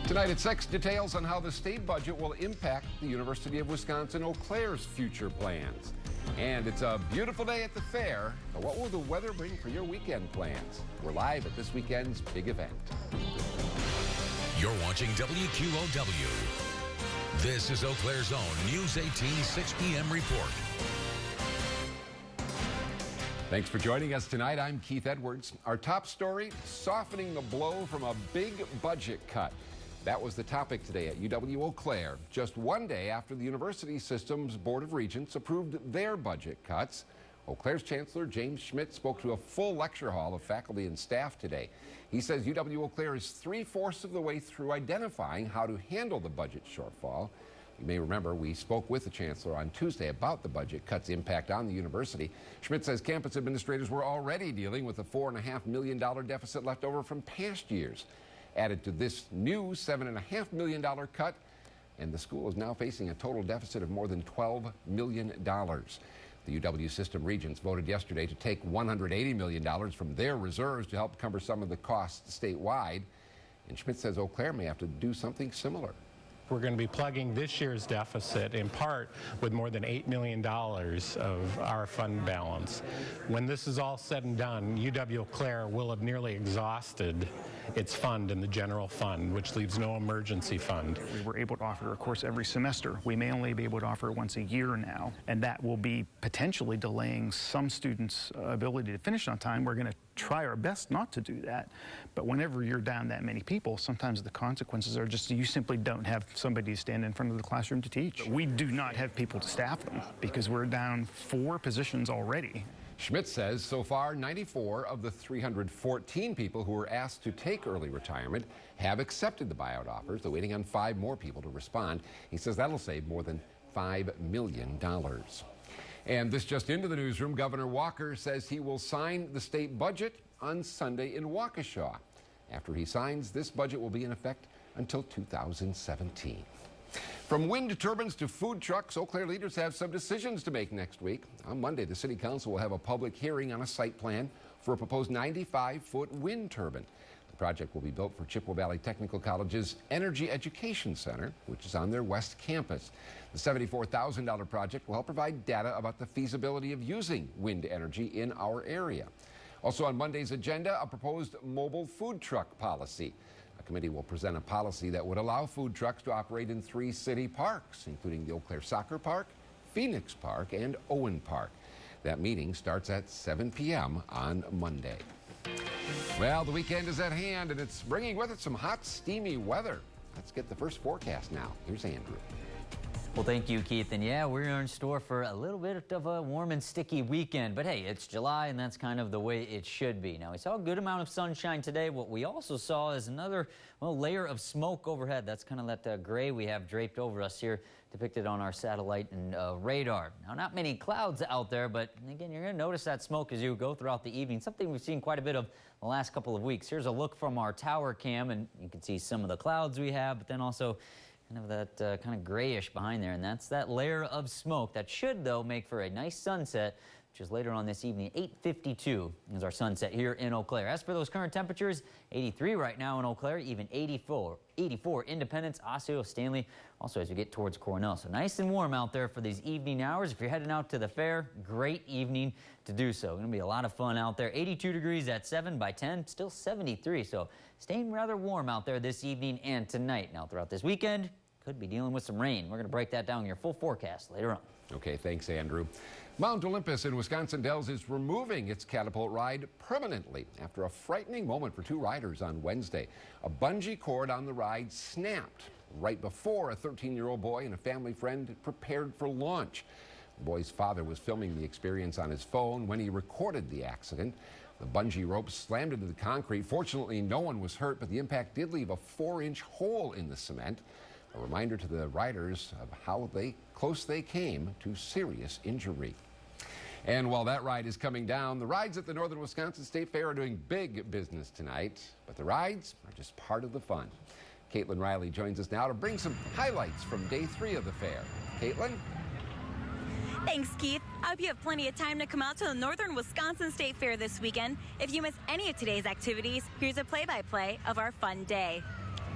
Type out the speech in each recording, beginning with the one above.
Tonight at 6, details on how the state budget will impact the University of Wisconsin-Eau Claire's future plans. And it's a beautiful day at the fair, but what will the weather bring for your weekend plans? We're live at this weekend's big event. You're watching WQOW. This is Eau Claire's own News 18 6 p.m. report. Thanks for joining us tonight. I'm Keith Edwards. Our top story, softening the blow from a big budget cut. That was the topic today at UW-Eau Claire, just one day after the university system's Board of Regents approved their budget cuts. Eau Claire's Chancellor James Schmidt spoke to a full lecture hall of faculty and staff today. He says UW-Eau Claire is 3/4 of the way through identifying how to handle the budget shortfall. You may remember we spoke with the Chancellor on Tuesday about the budget cuts' impact on the university. Schmidt says campus administrators were already dealing with a $4.5 million deficit left over from past years. Added to this new $7.5 million cut, and the school is now facing a total deficit of more than $12 million. The UW System Regents voted yesterday to take $180 million from their reserves to help cover some of the costs statewide. And Schmidt says Eau Claire may have to do something similar. We're going to be plugging this year's deficit in part with more than $8 million of our fund balance. When this is all said and done, UW-Eau Claire will have nearly exhausted its fund in the general fund, which leaves no emergency fund. We were able to offer a course every semester. We may only be able to offer it once a year now, and that will be potentially delaying some students' ability to finish on time. We're going to try our best not to do that, but whenever you're down that many people, sometimes the consequences are just you simply don't have somebody to stand in front of the classroom to teach. We do not have people to staff them because we're down 4 positions already. Schmidt says so far 94 of the 314 people who were asked to take early retirement have accepted the buyout offers. They're waiting on 5 more people to respond. He says that'll save more than $5 million. And this just into the newsroom, Governor Walker says he will sign the state budget on Sunday in Waukesha. After he signs, this budget will be in effect until 2017. From wind turbines to food trucks, Eau Claire leaders have some decisions to make next week. On Monday, the City Council will have a public hearing on a site plan for a proposed 95-foot wind turbine. The project will be built for Chippewa Valley Technical College's Energy Education Center, which is on their west campus. The $74,000 project will help provide data about the feasibility of using wind energy in our area. Also on Monday's agenda, a proposed mobile food truck policy. A committee will present a policy that would allow food trucks to operate in 3 city parks, including the Eau Claire Soccer Park, Phoenix Park, and Owen Park. That meeting starts at 7 p.m. on Monday. Well, the weekend is at hand, and it's bringing with it some hot, steamy weather. Let's get the first forecast now. Here's Andrew. Well, thank you, Keith. And yeah, we're in store for a little bit of a warm and sticky weekend. But hey, it's July, and that's kind of the way it should be. Now, we saw a good amount of sunshine today. What we also saw is another layer of smoke overhead. That's kind of that gray we have draped over us here, depicted on our satellite and radar. Now, not many clouds out there, but again, you're going to notice that smoke as you go throughout the evening, something we've seen quite a bit of the last couple of weeks. Here's a look from our tower cam, and you can see some of the clouds we have, but then also kind of that kind of grayish behind there, and that's that layer of smoke that should, though, make for a nice sunset, which is later on this evening. 8:52 is our sunset here in Eau Claire. As for those current temperatures, 83 right now in Eau Claire, even 84 Independence, Osseo, Stanley, also as we get towards Cornell. So nice and warm out there for these evening hours. If you're heading out to the fair, great evening to do so. Going to be a lot of fun out there. 82 degrees at 7 by 10, still 73. So staying rather warm out there this evening and tonight. Now throughout this weekend, could be dealing with some rain. We're going to break that down in your full forecast later on. Okay, thanks, Andrew. Mount Olympus in Wisconsin Dells is removing its catapult ride permanently after a frightening moment for 2 riders on Wednesday. A bungee cord on the ride snapped right before a 13-year-old boy and a family friend prepared for launch. The boy's father was filming the experience on his phone when he recorded the accident. The bungee rope slammed into the concrete. Fortunately, no one was hurt, but the impact did leave a 4-inch hole in the cement. A reminder to the riders of how close they came to serious injury. And while that ride is coming down, the rides at the Northern Wisconsin State Fair are doing big business tonight. But the rides are just part of the fun. Caitlin Riley joins us now to bring some highlights from day 3 of the fair. Caitlin? Thanks, Keith. I hope you have plenty of time to come out to the Northern Wisconsin State Fair this weekend. If you miss any of today's activities, here's a play-by-play of our fun day.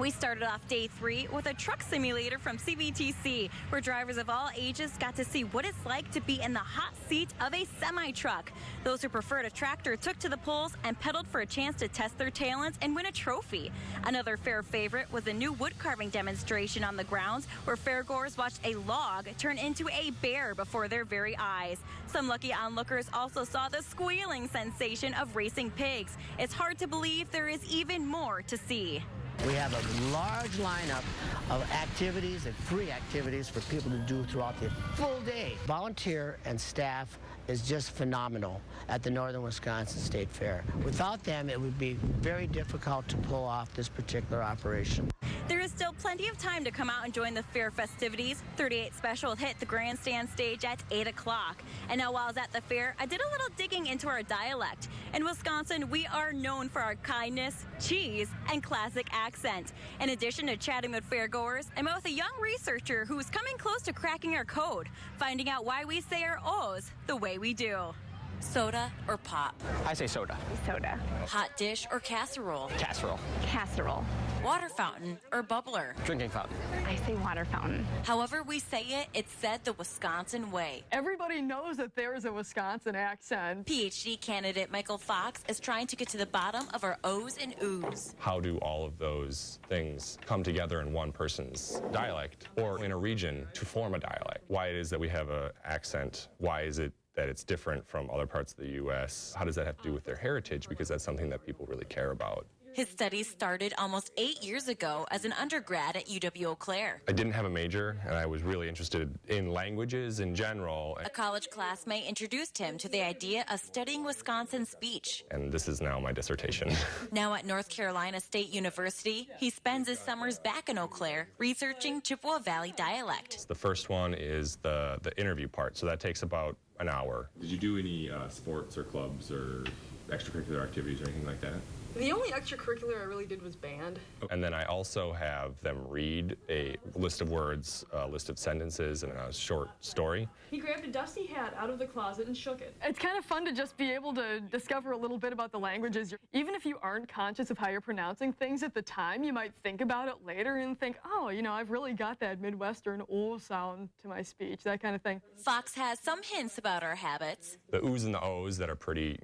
We started off day 3 with a truck simulator from CVTC, where drivers of all ages got to see what it's like to be in the hot seat of a semi-truck. Those who preferred a tractor took to the polls and pedaled for a chance to test their talents and win a trophy. Another fair favorite was a new wood carving demonstration on the grounds, where fairgoers watched a log turn into a bear before their very eyes. Some lucky onlookers also saw the squealing sensation of racing pigs. It's hard to believe there is even more to see. We have a large lineup of activities and free activities for people to do throughout the full day. Volunteer and staff is just phenomenal at the Northern Wisconsin State Fair. Without them, it would be very difficult to pull off this particular operation. There is still plenty of time to come out and join the fair festivities. 38 Special hit the grandstand stage at 8 o'clock. And now while I was at the fair, I did a little digging into our dialect. In Wisconsin, we are known for our kindness, cheese, and classic accent. In addition to chatting with fairgoers, I met with a young researcher who is coming close to cracking our code, finding out why we say our O's the way we do. Soda or pop? I say soda. Soda. Hot dish or casserole? Casserole. Casserole. Water fountain or bubbler? Drinking fountain. I say water fountain. However we say it, it's said the Wisconsin way. Everybody knows that there is a Wisconsin accent. PhD candidate Michael Fox is trying to get to the bottom of our O's and Oo's. How do all of those things come together in one person's dialect or in a region to form a dialect? Why it is that we have an accent? Why is it that it's different from other parts of the U.S.? How does that have to do with their heritage? Because that's something that people really care about. His studies started almost 8 years ago as an undergrad at UW-Eau Claire. I didn't have a major, and I was really interested in languages in general. A college classmate introduced him to the idea of studying Wisconsin speech. And this is now my dissertation. Now at North Carolina State University, he spends his summers back in Eau Claire researching Chippewa Valley dialect. The first one is the interview part, so that takes about an hour. Did you do any sports or clubs or extracurricular activities or anything like that? The only extracurricular I really did was band. And then I also have them read a list of words, a list of sentences, and a short story. He grabbed a dusty hat out of the closet and shook it. It's kind of fun to just be able to discover a little bit about the languages. Even if you aren't conscious of how you're pronouncing things at the time, you might think about it later and think, oh, you know, I've really got that Midwestern O sound to my speech, that kind of thing. Fox has some hints about our habits. The O's and the O's that are pretty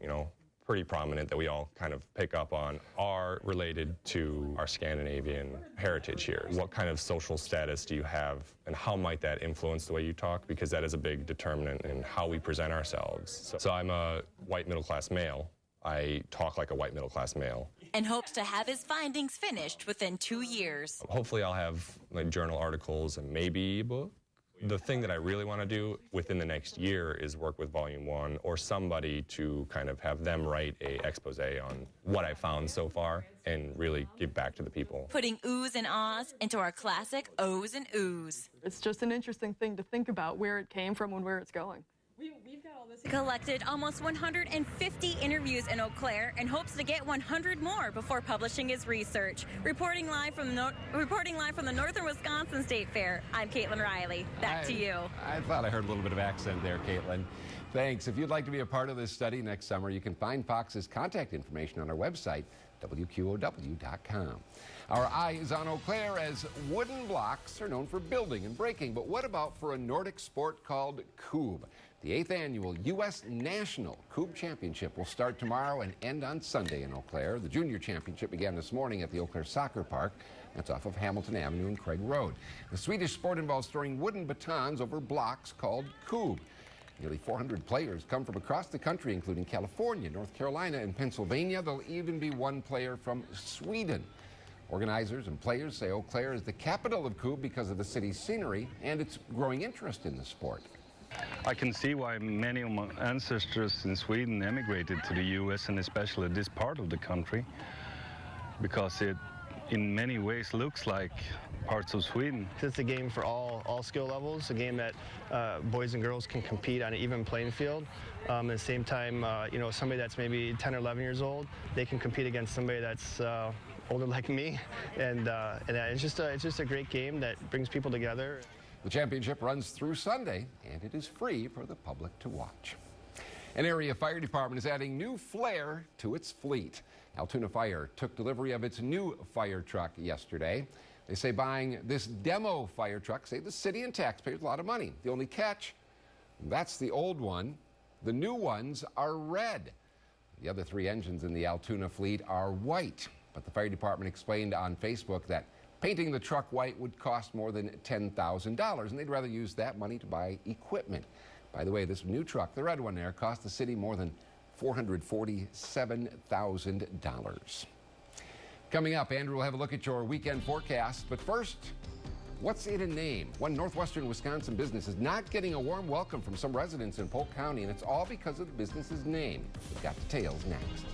prominent that we all kind of pick up on are related to our Scandinavian heritage here. What kind of social status do you have, and how might that influence the way you talk? Because that is a big determinant in how we present ourselves. So I'm a white middle-class male. I talk like a white middle-class male. And hopes to have his findings finished within 2 years. Hopefully I'll have like journal articles and maybe a book. The thing that I really want to do within the next year is work with Volume 1 or somebody to kind of have them write a expose on what I found so far and really give back to the people. Putting oohs and ahs into our classic O's and Oohs. It's just an interesting thing to think about where it came from and where it's going. We've got all this. Collected almost 150 interviews in Eau Claire and hopes to get 100 more before publishing his research. Reporting live from the Northern Wisconsin State Fair, I'm Caitlin Riley. Back to you. I thought I heard a little bit of accent there, Caitlin. Thanks. If you'd like to be a part of this study next summer, you can find Fox's contact information on our website, WQOW.com. Our eye is on Eau Claire as wooden blocks are known for building and breaking. But what about for a Nordic sport called Cube? The 8th annual U.S. National Cube Championship will start tomorrow and end on Sunday in Eau Claire. The junior championship began this morning at the Eau Claire Soccer Park. That's off of Hamilton Avenue and Craig Road. The Swedish sport involves throwing wooden batons over blocks called Cube. Nearly 400 players come from across the country, including California, North Carolina, and Pennsylvania. There'll even be one player from Sweden. Organizers and players say Eau Claire is the capital of Cube because of the city's scenery and its growing interest in the sport. I can see why many of my ancestors in Sweden emigrated to the U.S. and especially this part of the country, because it in many ways looks like parts of Sweden. It's a game for all skill levels, a game that boys and girls can compete on an even playing field. At the same time, somebody that's maybe 10 or 11 years old, they can compete against somebody that's older like me, and it's just a great game that brings people together. The championship runs through Sunday, and it is free for the public to watch. An area fire department is adding new flair to its fleet. Altoona Fire took delivery of its new fire truck yesterday. They say buying this demo fire truck saved the city and taxpayers a lot of money. The only catch, that's the old one. The new ones are red. The other 3 engines in the Altoona fleet are white. But the fire department explained on Facebook that painting the truck white would cost more than $10,000, and they'd rather use that money to buy equipment. By the way, this new truck, the red one there, cost the city more than $447,000. Coming up, Andrew will have a look at your weekend forecast. But first, what's in a name? One northwestern Wisconsin business is not getting a warm welcome from some residents in Polk County, and it's all because of the business's name. We've got details next.